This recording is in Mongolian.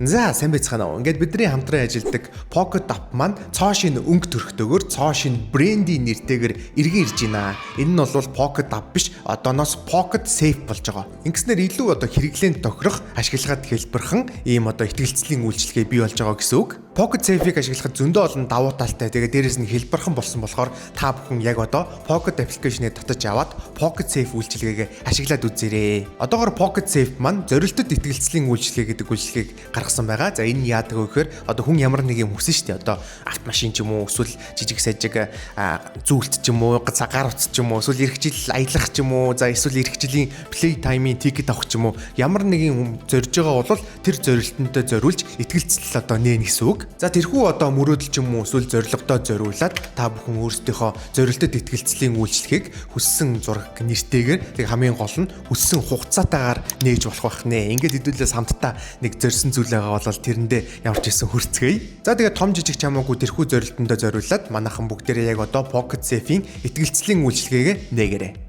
За сайн байцгаана уу. Ингээд бидний хамтран ажилладаг Pocket App маань цоо шин өнгө төрхтөгөөр цоо шин брендийн нэртэйгээр эргэн ирж байна. Энэ нь бол Pocket App биш, одооноос Pocket Safe болж байгаа. Ингэснээр илүү хэрэглээнд тохирох, ашиглагад хэлбэрхэн ийм ихтгэлцлийн үйлчилгээ бий болж байгаа гэсэн үг. Pocket Safe-ийг ашиглахад зөндөө олон давуу талтай. Тэгээд дээрэс нь хэлбэрхэн болсон болохоор та бүхэн яг Pocket application-ыг татаж аваад Pocket Safe үйлчилгээг ашиглаад үзээрэй. Одоогоор Pocket Safe маань зорилттой ихтгэлцлийн үйлчилгээ гэдэг үйлчилгээг гаргасан байгаа. За энэ яадаг вэ гэхээр хүн ямар нэг юм хүсэн шүү дээ. Автомашин ч юм уу, эсвэл жижиг сажиг зүйлт ч юм уу, гар утас ч юм уу, эсвэл эрхжил аялах ч юм уу, за эсвэл эрхжилийн play time-ийн ticket авах ч юм уу, ямар нэгэн хүн зорж байгаа бол тэр зорилттой зориулж ихтгэлцэл нээн гэсэн үг. За тэрхүү мөрөөдөл ч юм уу, эсвэл зорилгодоо зориулаад та бүхэн өөрсдийнхөө зорилтод ихтгэлцлийн үйлчлэгийг хүссэн зураг нэртэйгээр тэг хамгийн гол нь хүссэн хугацаатаагаар нээж болох байх нэ. Ингээд хэдүүлээс хамтдаа нэг зорьсон зүйл байгаа бол тэрэндээ ямар ч байсан хүрцгээе. За тэгээд том жижиг ч хамаагүй тэрхүү зорилтондоо зориулаад манайхан бүгдээрээ яг Pocket Safe-ийн ихтгэлцлийн үйлчилгээг нээгээрэй.